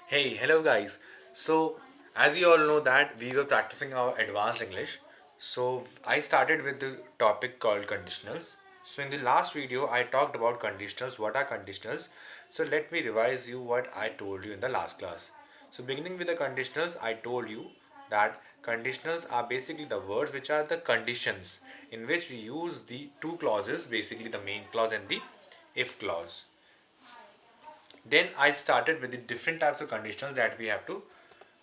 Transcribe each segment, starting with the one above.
Hey, hello guys. So, as you all know that we were practicing our advanced English. So, I started with the topic called conditionals. So, in the last video I talked about conditionals. What are conditionals? So, let me revise you what I told you in the last class. So, beginning with the conditionals, I told you that conditionals are basically the words which are the conditions in which we use the two clauses, basically the main clause and the if clause. Then I started with the different types of conditionals that we have to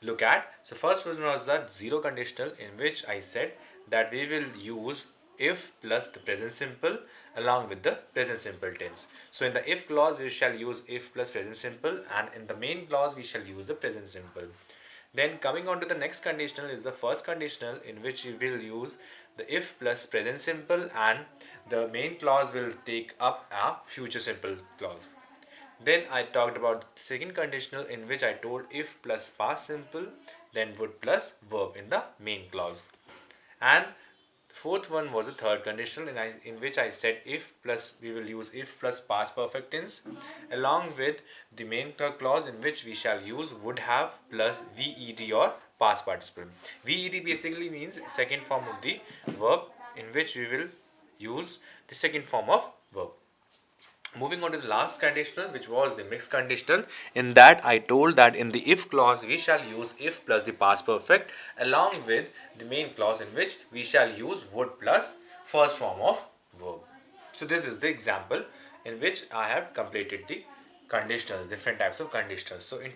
look at. So first one was the zero conditional, in which I said that we will use if plus the present simple along with the present simple tense. So in the if clause we shall use if plus present simple, and in the main clause we shall use the present simple. Then coming on to the next conditional is the first conditional, in which we will use the if plus present simple, and the main clause will take up a future simple clause. Then I talked about second conditional, in which I told if plus past simple, then would plus verb in the main clause. And fourth one was the third conditional, in which I said if plus we will use if plus past perfect tense along with the main clause, in which we shall use would have plus VED or past participle. VED basically means second form of the verb, in which we will use the second form of verb. Moving on to the last conditional, which was the mixed conditional. In that I told that in the if clause we shall use if plus the past perfect along with the main clause, in which we shall use would plus first form of verb. So this is the example in which I have completed the conditionals, different types of conditionals. So in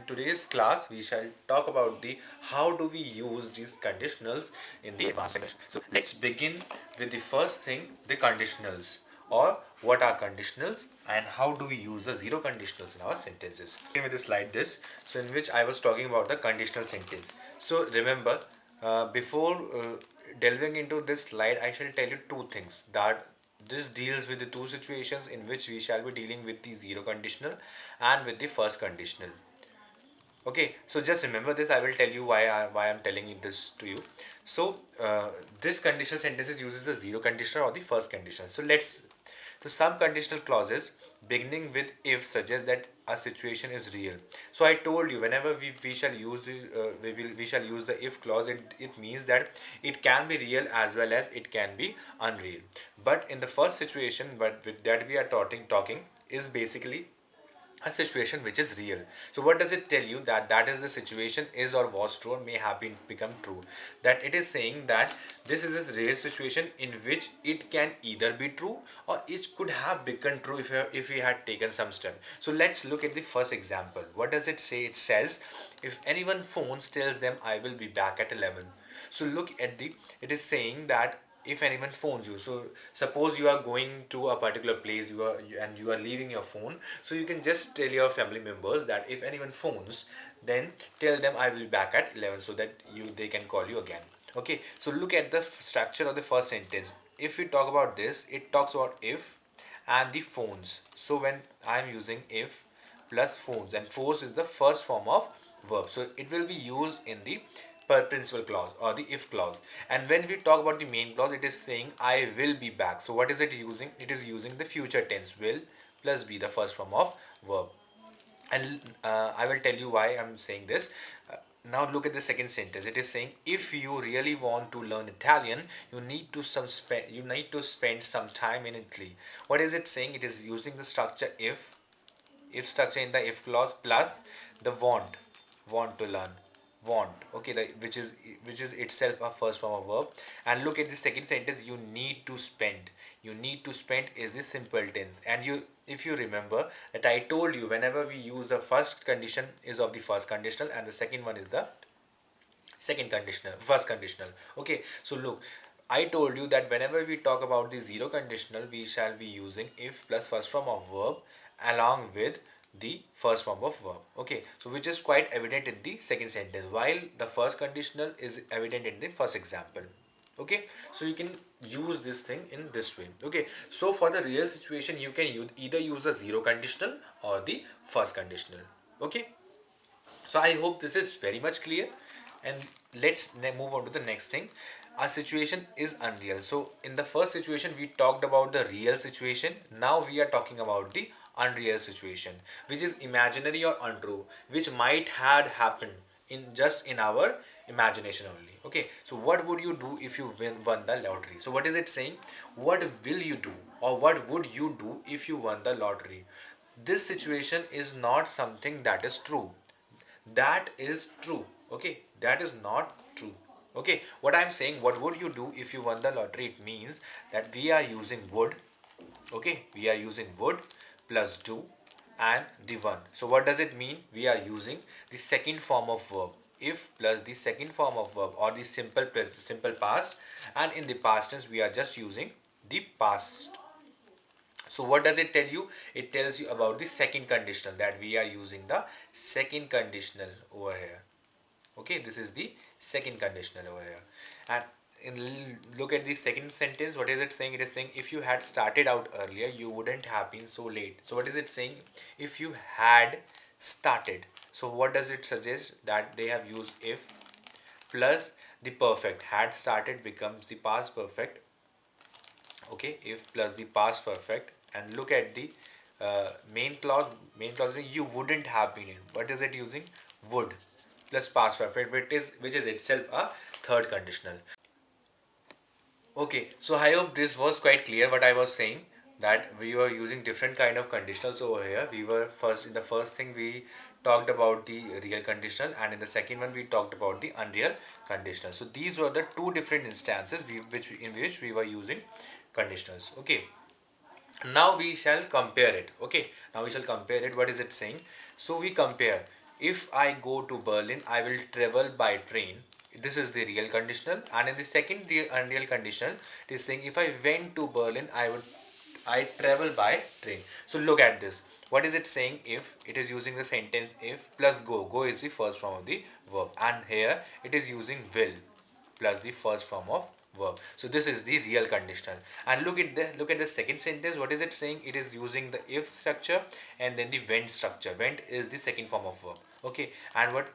today's class we shall talk about the how do we use these conditionals in the advanced English. So let's begin with the first thing, the conditionals, or what are conditionals and how do we use the zero conditionals in our sentences. Begin with the slide this, so in which I was talking about the conditional sentence. So remember, before delving into this slide, I shall tell you two things, that this deals with the two situations in which we shall be dealing with the zero conditional and with the first conditional. Okay, so just remember this. I will tell you why I'm telling you this to you. So this conditional sentences uses the zero conditional or the first conditional. So some conditional clauses beginning with if suggest that a situation is real. So I told you whenever we shall use we shall use the if clause, it means that it can be real as well as it can be unreal. But in the first situation, but with that we are talking is basically a situation which is real. So what does it tell you? That is the situation is or was true or may have been become true. That it is saying that this is a real situation in which it can either be true or it could have become true if we had taken some step. So let's look at the first example. What does it say? It says if anyone phones tells them I will be back at 11. So look at the, it is saying that if anyone phones you, so suppose you are going to a particular place, and you are leaving your phone, so you can just tell your family members that if anyone phones, then tell them I will be back at 11, so that they can call you again. Okay, so look at the structure of the first sentence. If we talk about this, it talks about if and the phones. So when I am using if plus phones, and phones is the first form of verb, so it will be used in the per principal clause or the if clause. And when we talk about the main clause, it is saying I will be back. So what is it using? It is using the future tense, will plus be the first form of verb. And I will tell you why I'm saying this. Now look at the second sentence. It is saying if you really want to learn Italian, you need to spend some time in Italy. What is it saying? It is using the structure if structure in the if clause plus the want to learn, want. Okay, which is itself a first form of verb. And look at the second sentence, you need to spend is the simple tense. And you, if you remember that I told you, whenever we use the first condition is of the first conditional and the second one is the second conditional, first conditional. Okay, so look, I told you that whenever we talk about the zero conditional, we shall be using if plus first form of verb along with the first form of verb. Okay, so which is quite evident in the second sentence, while the first conditional is evident in the first example. Okay, so you can use this thing in this way. Okay, so for the real situation, you can either use the zero conditional or the first conditional. Okay, so I hope this is very much clear, and let's move on to the next thing. Our situation is unreal. So in the first situation we talked about the real situation. Now we are talking about the unreal situation, which is imaginary or untrue, which might had happened in just in our imagination only. Okay, so what would you do if you won the lottery? So what is it saying? What will you do, or what would you do if you won the lottery? This situation is not something that is true. That is true. Okay, that is not true. Okay, what I'm saying, what would you do if you won the lottery? It means that we are using would. Okay, we are using would plus do and the one. So what does it mean? We are using the second form of verb, if plus the second form of verb, or the simple past, and in the past tense we are just using the past. So what does it tell you? It tells you about the second conditional, that we are using the second conditional over here. Okay, this is the second conditional over here. And look at the second sentence. What is it saying? It is saying if you had started out earlier, you wouldn't have been so late. So what is it saying? If you had started. So what does it suggest? That they have used if plus the perfect. Had started becomes the past perfect. Okay, if plus the past perfect. And look at the main clause. Main clause is you wouldn't have been in. What is it using? Would plus past perfect, which is itself a third conditional. Okay, so I hope this was quite clear what I was saying, that we were using different kind of conditionals over here. We were first, in the first thing we talked about the real conditional, and in the second one we talked about the unreal conditional. So these were the two different instances in which we were using conditionals. Okay, now we shall compare it. Okay, now we shall compare it. What is it saying? So we compare, if I go to Berlin, I will travel by train. This is the real conditional. And in the second real unreal conditional, it is saying if I went to Berlin, I travel by train. So look at this. What is it saying? If it is using the sentence if plus go. Go is the first form of the verb, and here it is using will plus the first form of verb. So this is the real conditional. And look at the second sentence. What is it saying? It is using the if structure and then the went structure. Went is the second form of verb. Okay, and what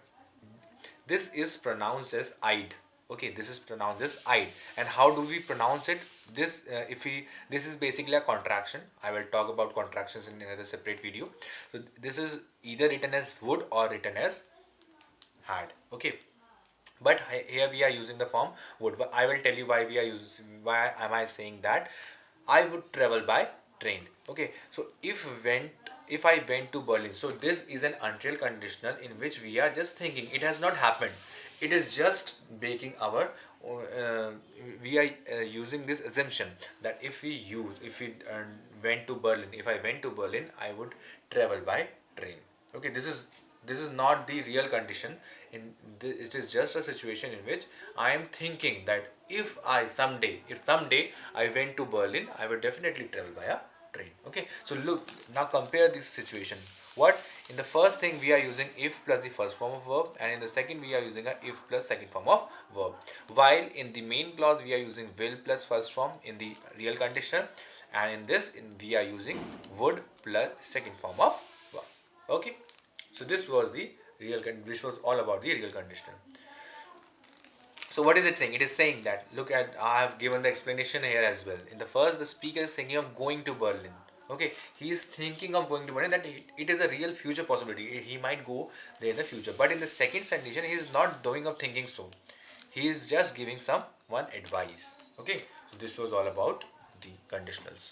this is pronounced as I'd. Okay, this is pronounced as I'd. And how do we pronounce it? This is basically a contraction. I will talk about contractions in another separate video. So this is either written as would or written as had. Okay, but here we are using the form would. I will tell you why am I saying that I would travel by train. Okay, so if I went to Berlin, so this is an unreal conditional in which we are just thinking, it has not happened, it is just making our we are using this assumption that if we went to Berlin, if I went to Berlin, I would travel by train. Okay, this is not the real condition. It is just a situation in which I am thinking that if someday I went to Berlin, I would definitely travel by a train. Okay, so look, now compare this situation. What, in the first thing we are using if plus the first form of verb, and in the second we are using a if plus second form of verb, while in the main clause we are using will plus first form in the real condition, and in this we are using would plus second form of verb. Okay, so this was the this was all about the real conditional. So what is it saying? It is saying that, look at, I have given the explanation here as well. In the first, the speaker is thinking of going to Berlin. Okay, he is thinking of going to Berlin, that it is a real future possibility. He might go there in the future. But in the second condition, he is not doing of thinking so. He is just giving some one advice. Okay, so this was all about the conditionals.